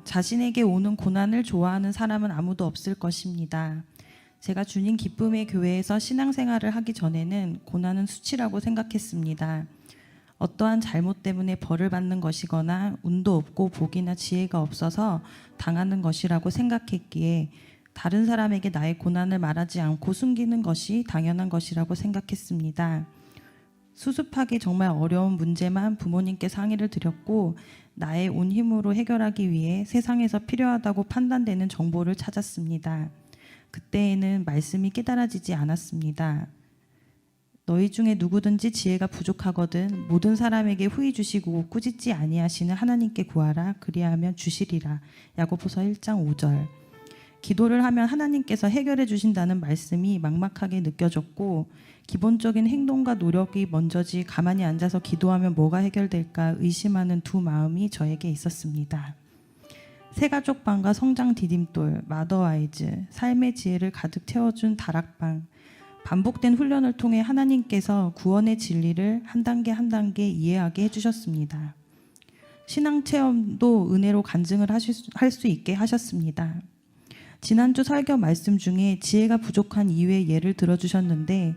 자신에게 오는 고난을 좋아하는 사람은 아무도 없을 것입니다. 제가 주님 기쁨의 교회에서 신앙생활을 하기 전에는 고난은 수치라고 생각했습니다. 어떠한 잘못 때문에 벌을 받는 것이거나 운도 없고 복이나 지혜가 없어서 당하는 것이라고 생각했기에 다른 사람에게 나의 고난을 말하지 않고 숨기는 것이 당연한 것이라고 생각했습니다. 수습하기 정말 어려운 문제만 부모님께 상의를 드렸고 나의 온 힘으로 해결하기 위해 세상에서 필요하다고 판단되는 정보를 찾았습니다. 그때에는 말씀이 깨달아지지 않았습니다. 너희 중에 누구든지 지혜가 부족하거든 모든 사람에게 후히 주시고 꾸짖지 아니하시는 하나님께 구하라. 그리하면 주시리라. 야고보서 1장 5절. 기도를 하면 하나님께서 해결해 주신다는 말씀이 막막하게 느껴졌고 기본적인 행동과 노력이 먼저지 가만히 앉아서 기도하면 뭐가 해결될까 의심하는 두 마음이 저에게 있었습니다. 새가족방과 성장 디딤돌, 마더와이즈, 삶의 지혜를 가득 채워준 다락방, 반복된 훈련을 통해 하나님께서 구원의 진리를 한 단계 한 단계 이해하게 해주셨습니다. 신앙체험도 은혜로 간증을 할 수 있게 하셨습니다. 지난주 설교 말씀 중에 지혜가 부족한 이유의 예를 들어주셨는데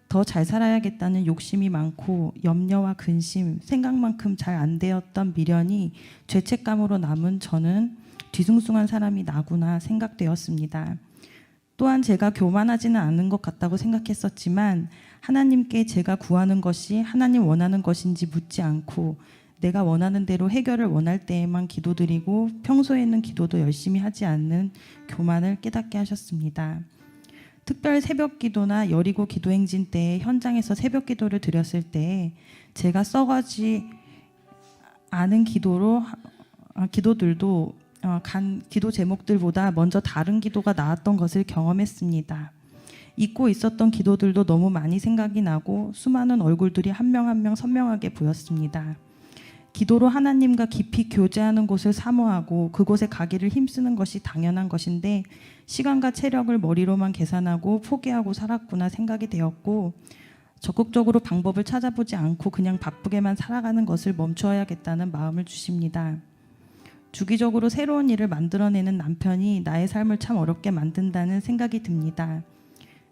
더 잘 살아야겠다는 욕심이 많고 염려와 근심, 생각만큼 잘 안 되었던 미련이 죄책감으로 남은 저는 뒤숭숭한 사람이 나구나 생각되었습니다. 또한 제가 교만하지는 않은 것 같다고 생각했었지만 하나님께 제가 구하는 것이 하나님 원하는 것인지 묻지 않고 내가 원하는 대로 해결을 원할 때에만 기도드리고 평소에는 기도도 열심히 하지 않는 교만을 깨닫게 하셨습니다. 특별 새벽 기도나 여리고 기도행진 때 현장에서 새벽 기도를 드렸을 때 제가 써가지 않은 기도들도 기도 제목들보다 먼저 다른 기도가 나왔던 것을 경험했습니다. 잊고 있었던 기도들도 너무 많이 생각이 나고 수많은 얼굴들이 한 명 한 명 선명하게 보였습니다. 기도로 하나님과 깊이 교제하는 곳을 사모하고 그곳에 가기를 힘쓰는 것이 당연한 것인데 시간과 체력을 머리로만 계산하고 포기하고 살았구나 생각이 되었고 적극적으로 방법을 찾아보지 않고 그냥 바쁘게만 살아가는 것을 멈춰야겠다는 마음을 주십니다. 주기적으로 새로운 일을 만들어내는 남편이 나의 삶을 참 어렵게 만든다는 생각이 듭니다.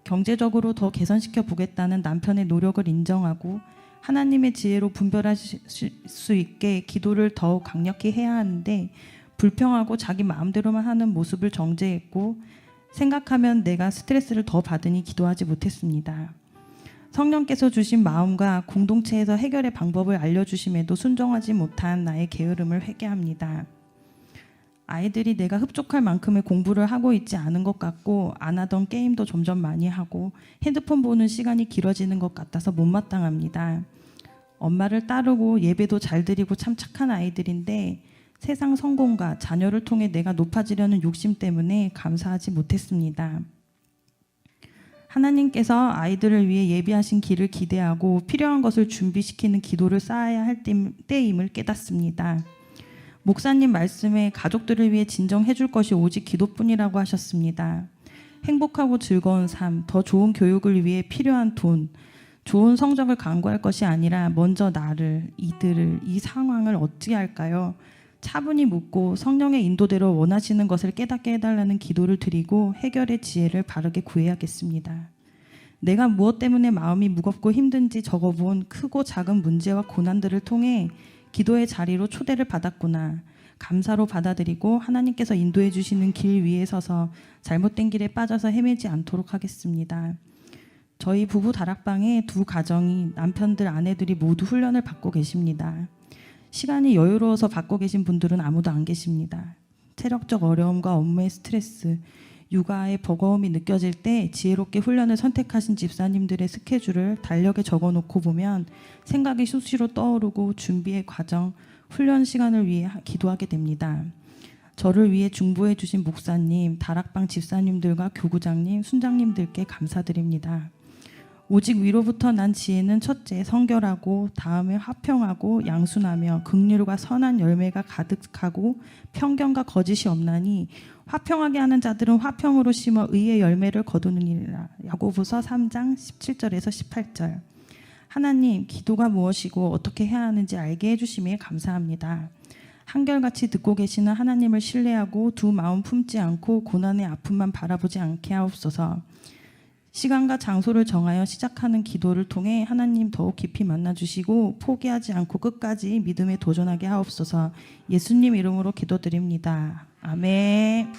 경제적으로 더 개선시켜 보겠다는 남편의 노력을 인정하고 하나님의 지혜로 분별하실 수 있게 기도를 더욱 강력히 해야 하는데 불평하고 자기 마음대로만 하는 모습을 정죄했고 생각하면 내가 스트레스를 더 받으니 기도하지 못했습니다. 성령께서 주신 마음과 공동체에서 해결의 방법을 알려주심에도 순종하지 못한 나의 게으름을 회개합니다. 아이들이 내가 흡족할 만큼의 공부를 하고 있지 않은 것 같고 안 하던 게임도 점점 많이 하고 핸드폰 보는 시간이 길어지는 것 같아서 못마땅합니다. 엄마를 따르고 예배도 잘 드리고 참 착한 아이들인데 세상 성공과 자녀를 통해 내가 높아지려는 욕심 때문에 감사하지 못했습니다. 하나님께서 아이들을 위해 예비하신 길을 기대하고 필요한 것을 준비시키는 기도를 쌓아야 할 때임을 깨닫습니다. 목사님 말씀에 가족들을 위해 진정해 줄 것이 오직 기도뿐이라고 하셨습니다. 행복하고 즐거운 삶, 더 좋은 교육을 위해 필요한 돈, 좋은 성적을 강구할 것이 아니라 먼저 나를, 이들을, 이 상황을 어떻게 할까요? 차분히 묻고 성령의 인도대로 원하시는 것을 깨닫게 해달라는 기도를 드리고 해결의 지혜를 바르게 구해야겠습니다. 내가 무엇 때문에 마음이 무겁고 힘든지 적어본 크고 작은 문제와 고난들을 통해 기도의 자리로 초대를 받았구나. 감사로 받아들이고 하나님께서 인도해 주시는 길 위에 서서 잘못된 길에 빠져서 헤매지 않도록 하겠습니다. 저희 부부 다락방에 두 가정이 남편들 아내들이 모두 훈련을 받고 계십니다. 시간이 여유로워서 받고 계신 분들은 아무도 안 계십니다. 체력적 어려움과 업무의 스트레스, 육아의 버거움이 느껴질 때 지혜롭게 훈련을 선택하신 집사님들의 스케줄을 달력에 적어놓고 보면 생각이 수시로 떠오르고 준비의 과정, 훈련 시간을 위해 기도하게 됩니다. 저를 위해 중보해 주신 목사님, 다락방 집사님들과 교구장님, 순장님들께 감사드립니다. 오직 위로부터 난 지혜는 첫째 성결하고 다음에 화평하고 양순하며 긍휼과 선한 열매가 가득하고 편견과 거짓이 없나니 화평하게 하는 자들은 화평으로 심어 의의 열매를 거두느니라. 야고보서 3장 17절에서 18절. 하나님, 기도가 무엇이고 어떻게 해야 하는지 알게 해주심에 감사합니다. 한결같이 듣고 계시는 하나님을 신뢰하고 두 마음 품지 않고 고난의 아픔만 바라보지 않게 하옵소서. 시간과 장소를 정하여 시작하는 기도를 통해 하나님 더욱 깊이 만나주시고 포기하지 않고 끝까지 믿음에 도전하게 하옵소서. 예수님 이름으로 기도드립니다. 아멘.